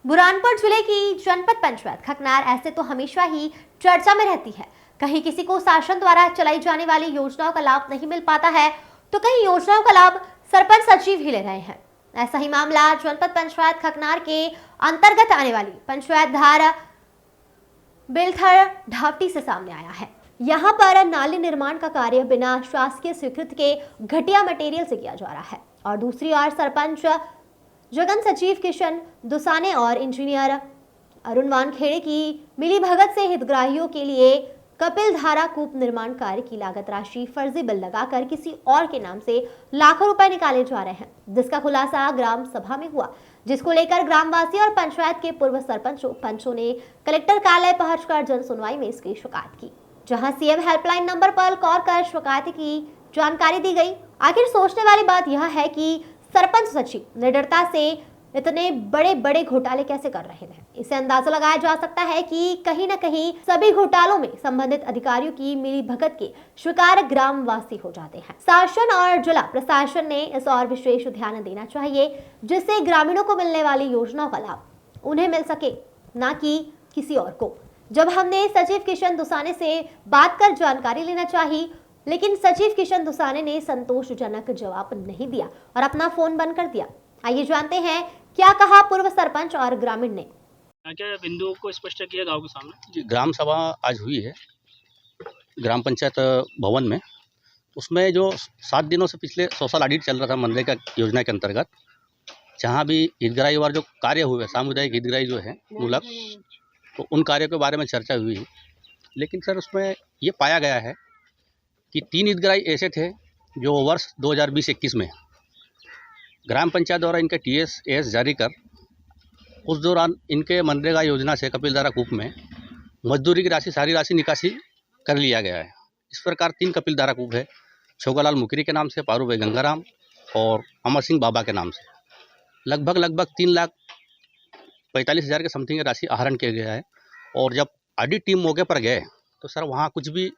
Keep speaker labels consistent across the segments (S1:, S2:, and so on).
S1: बुरहानपुर जिले की जनपद पंचायत खकनार ऐसे तो हमेशा ही चर्चा में रहती है। कहीं किसी को शासन द्वारा चलाई जाने वाली योजनाओं का लाभ नहीं मिल पाता है तो कहीं योजनाओं का लाभ सरपंच सचिव ही ले रहे हैं। ऐसा ही मामला जनपद पंचायत खकनार के अंतर्गत आने वाली पंचायत धार बेलथर ढावटी से सामने आया है। यहाँ पर नाली निर्माण का कार्य बिना शासकीय स्वीकृति के घटिया मटेरियल से किया जा रहा है और दूसरी ओर सरपंच जगन सचिव किशन दुसाने और इंजीनियर अरुण वानखेड़े की मिलीभगत से हितग्राहियों के लिए कपिल धारा कूप निर्माण कार्य की लागत राशि फर्जी बिल लगाकर किसी और के नाम से लाखों रुपए निकाले जा रहे हैं, जिसका खुलासा ग्राम सभा में हुआ, जिसको लेकर ग्रामवासी और पंचायत के पूर्व पंचों ने कलेक्टर कार्यालय पहुंचकर जन सुनवाई में इसकी शिकायत की, जहां सीएम हेल्पलाइन नंबर पर कॉल कर शिकायत की जानकारी दी गई। आखिर सोचने वाली बात यह है कि सरपंच सचिव निडरता से इतने बड़े बड़े घोटाले कैसे कर रहे हैं। इससे अंदाजा लगाया जा सकता है कि कहीं न कहीं सभी घोटालों में संबंधित अधिकारियों की मिलीभगत के शिकार ग्रामवासी हो जाते हैं। शासन और जिला प्रशासन ने इस और विशेष ध्यान देना चाहिए, जिससे ग्रामीणों को मिलने वाली योजनाओं का लाभ उन्हें मिल सके, न कि किसी और को। जब हमने सचिव किशन दुसाने से बात कर जानकारी लेना चाहिए, लेकिन सचिव किशन दुसाने ने संतोषजनक जवाब नहीं दिया और अपना फोन बंद कर दिया। आइए जानते हैं क्या कहा पूर्व सरपंच और ग्रामीण ने।
S2: क्या बिंदु को स्पष्ट किया गांव के सामने?
S3: जी, ग्राम सभा आज हुई है ग्राम पंचायत भवन में। उसमें जो 7 दिनों से पिछले सोशल ऑडिट चल रहा था मनरेगा योजना के अंतर्गत, जहाँ भी हितग्राही और जो कार्य हुए सामुदायिक हितग्राही जो है मूलक, तो उन कार्यों के बारे में चर्चा हुई। लेकिन सर उसमें ये पाया गया है कि 3 हितग्राही ऐसे थे जो वर्ष 2020-21 में ग्राम पंचायत द्वारा इनके TS जारी कर उस दौरान इनके मनरेगा योजना से कपिलधारा कूप में मजदूरी की सारी राशि निकासी कर लिया गया है। इस प्रकार 3 कपिलधारा कूप है, छोगालाल मुकरी के नाम से, पारू भाई गंगाराम और अमर सिंह बाबा के नाम से। लगभग 3,45,000 के समथिंग राशि आहरण किया गया है। और जब ऑडिट टीम मौके पर गए तो सर वहाँ कुछ भी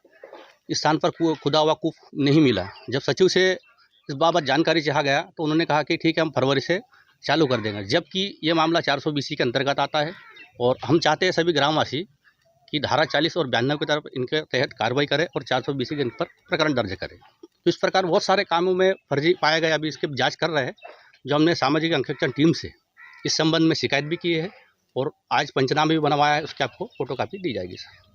S3: इस स्थान पर खुदा हुआ कूप नहीं मिला। जब सचिव से इस बाबत जानकारी चाहा गया तो उन्होंने कहा कि ठीक है, हम फरवरी से चालू कर देंगे, जबकि ये मामला 420 के अंतर्गत आता है। और हम चाहते हैं सभी ग्रामवासी कि धारा 40 और 92 की तरफ इनके तहत कार्रवाई करें और 420 के इन पर प्रकरण दर्ज करें। तो इस प्रकार बहुत सारे कामों में फर्जी पाया गया। अभी इसकी जाँच कर रहे हैं, जो हमने सामाजिक अंकेक्षण टीम से इस संबंध में शिकायत भी की है और आज पंचनामा भी बनवाया है, उसकी आपको फोटोकॉपी दी जाएगी सर।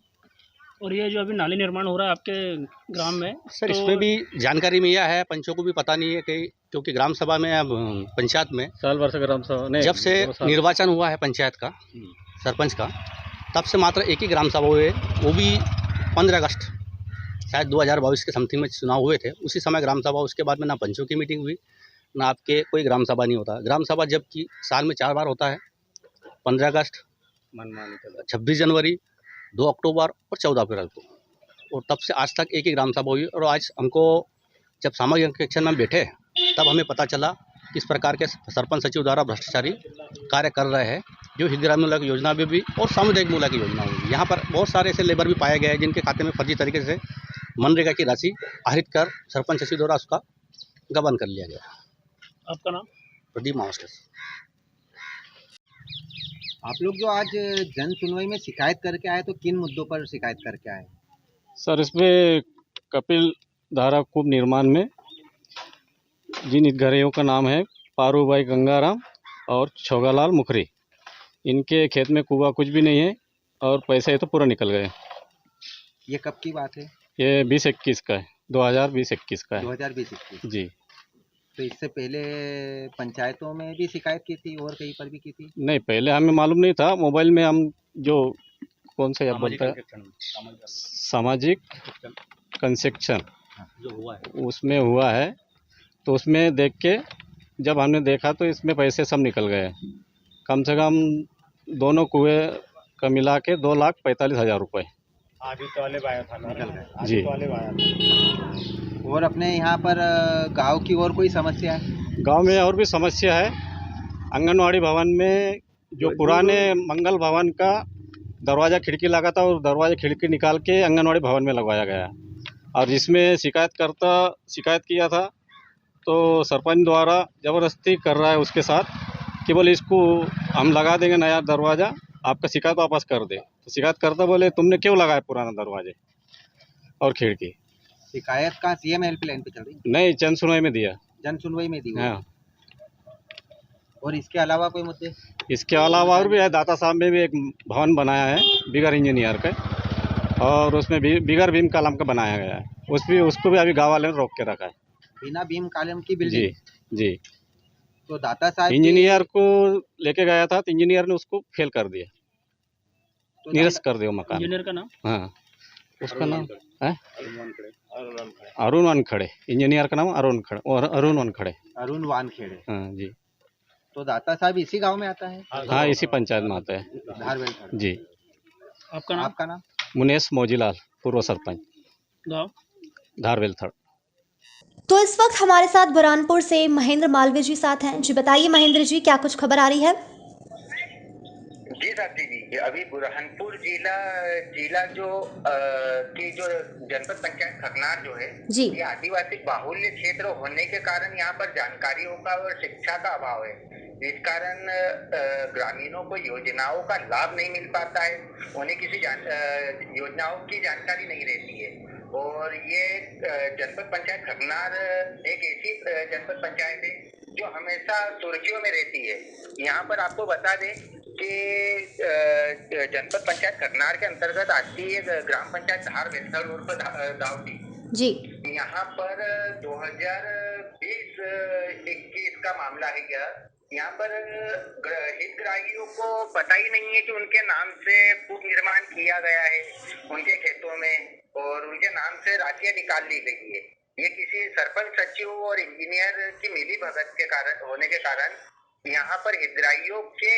S2: और ये जो अभी नाली निर्माण हो रहा है आपके ग्राम में,
S3: सर
S2: तो
S3: इसमें भी जानकारी में यह है, पंचों को भी पता नहीं है कि क्योंकि ग्राम सभा में अब पंचायत में
S2: साल भर से ग्राम सभा
S3: जब से निर्वाचन हुआ है पंचायत का सरपंच का, तब से मात्र एक ही ग्राम सभा हुए, वो भी 15 अगस्त शायद 2022 के समथिंग में चुनाव हुए थे, उसी समय ग्राम सभा। उसके बाद में ना पंचों की मीटिंग हुई, ना आपके कोई ग्राम सभा नहीं होता। ग्राम सभा जबकि साल में 4 बार होता है, 15 अगस्त, 26 जनवरी, 2 अक्टूबर और 14 अप्रैल को। और तब से आज तक एक ही ग्राम सभा हुई। और आज हमको जब सामाजिक अंकेक्षण में बैठे तब हमें पता चला किस प्रकार के सरपंच सचिव द्वारा भ्रष्टाचारी कार्य कर रहे हैं, जो हितग्राही मूलक योजना में भी और सामुदायिक मूलक योजना में भी। यहाँ पर बहुत सारे ऐसे लेबर भी पाए गए हैं जिनके खाते में फर्जी तरीके से मनरेगा की राशि आहरित कर सरपंच सचिव द्वारा उसका गबन कर लिया गया।
S2: आपका नाम?
S3: प्रदीप मावस्कर।
S4: आप लोग जो आज जन सुनवाई में शिकायत करके आए, तो किन मुद्दों पर शिकायत करके आए?
S5: सर इसमें कपिल धारा कूप निर्माण में जिन हितग्राहियों का नाम है पारू भाई गंगाराम और छोगालाल मुखरी, इनके खेत में कुआ कुछ भी नहीं है और पैसे तो पूरा निकल गए।
S4: ये कब की बात है?
S5: ये 2021 का है, 2020-21 का है।
S4: 2020-21
S5: जी।
S4: तो इससे पहले पंचायतों में भी शिकायत की थी और कहीं पर भी की थी?
S5: नहीं, पहले हमें मालूम नहीं था। मोबाइल में हम जो कौन सा बोलता है सामाजिक कंसेक्शन
S3: जो हुआ है
S5: उसमें हुआ है, तो उसमें देख के जब हमने देखा तो इसमें पैसे सब निकल गए। कम से कम दोनों कुएं का मिला के 2,45,000 रुपये
S4: निकल गए
S5: जी।
S4: और अपने यहाँ पर गांव की और कोई समस्या है?
S5: गांव में और भी समस्या है। आंगनवाड़ी भवन में जो पुराने मंगल भवन का दरवाज़ा खिड़की लगा था, और दरवाज़ा खिड़की निकाल के आंगनवाड़ी भवन में लगवाया गया। और जिसमें शिकायत किया था, तो सरपंच द्वारा ज़बरदस्ती कर रहा है उसके साथ कि बोले इसको हम लगा देंगे नया दरवाज़ा, आपका शिकायत वापस कर दे। तो शिकायत करता बोले तुमने क्यों लगाया पुराना दरवाजे और खिड़की?
S4: शिकायत कहाँ सीएम हेल्पलाइन पे चल रही?
S5: नहीं, जन सुनवाई में दिया।
S4: जन सुनवाई में दी हुई है।
S5: हाँ,
S4: और इसके अलावा कोई मुद्दे?
S5: इसके अलावा और भी है। दाता साहब में भी एक भवन बनाया है बिगर इंजीनियर का, और उसमें भी बिगर बीम कॉलम का बनाया गया है। उसको भी अभी गाँव वाले ने रोक के रखा है।
S4: बिना बीम कॉलम की
S5: जी
S4: बिल्डिंग?
S5: जी।
S4: तो दाता साहब
S5: इंजीनियर को लेके गया था, तो इंजीनियर ने उसको फेल कर दिया,
S4: तो
S5: निरस्त कर दिया वो मकान।
S2: इंजीनियर का नाम?
S5: हाँ, उसका नाम है अरुण वानखड़े। इंजीनियर का नाम अरुण वानखड़े।
S4: अरुण वानखेड़े।
S5: हाँ जी।
S4: तो दाता साहब इसी गांव में आता है?
S5: हाँ, इसी पंचायत में आता है।
S4: धारवेल थड़।
S5: जी।
S2: आपका नाम?
S4: आपका नाम?
S5: मुनेश मौजीलाल, पूर्व सरपंच,
S2: गाँव?
S5: धारवेल थड़।
S1: तो इस वक्त हमारे साथ बुरहानपुर से महेंद्र मालवीय जी साथ हैं। जी बताइए महेंद्र जी, क्या कुछ खबर आ रही है?
S6: जी साथी जी, अभी बुरहानपुर जिला जो जनपद पंचायत खकनार जो है
S1: जी।
S6: ये आदिवासी बाहुल्य क्षेत्र होने के कारण यहाँ पर जानकारियों का और शिक्षा का अभाव है। इस कारण ग्रामीणों को योजनाओं का लाभ नहीं मिल पाता है, उन्हें किसी योजनाओं की जानकारी नहीं रहती है। और ये जनपद पंचायत खकनार एक ऐसी जनपद पंचायत है जो हमेशा सुर्खियों में रहती है। यहाँ पर आपको बता दें कि जनपद पंचायत खकनार के अंतर्गत आती है ग्राम पंचायत धारवेल उर्फ दावटी
S1: जी।
S6: यहाँ पर 2020-21 का मामला है। यहाँ पर हितग्राहियों को पता ही नहीं है कि उनके नाम से कूप निर्माण किया गया है उनके खेतों में, और उनके नाम से राशियां निकाल ली गई है। ये किसी सरपंच सचिव और इंजीनियर की मिली भगत के कारण होने के कारण यहाँ पर हितग्राहियों के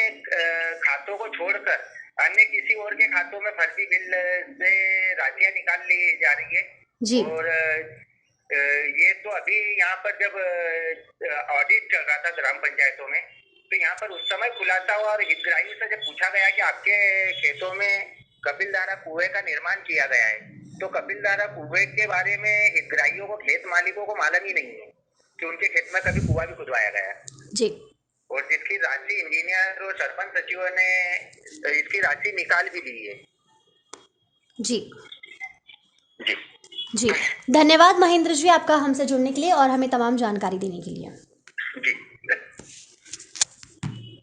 S6: खातों को छोड़कर अन्य किसी और के खातों में फर्जी बिल से राशियां निकाल ली जा रही है
S1: जी।
S6: और ये तो अभी यहाँ पर जब ऑडिट चल रहा था ग्राम पंचायतों में, तो यहाँ पर उस समय खुलासा हुआ और हितग्राहियों से जब पूछा गया कि आपके खेतों में कपिलधारा कुएं का निर्माण किया गया है, तो कपिलधारा कुएं के बारे में हितग्राहियों को, खेत मालिकों को मालूम ही नहीं है कि उनके खेत में कभी कुआं भी खुदवाया गया है।
S1: जी।
S6: और जिसकी राशि इंजीनियर और सरपंच सचिवों ने इसकी राशि निकाल भी दी है।
S1: जी।
S6: जी
S1: जी, धन्यवाद महेंद्र जी आपका हमसे जुड़ने के लिए और हमें तमाम जानकारी देने के लिए।
S6: जी।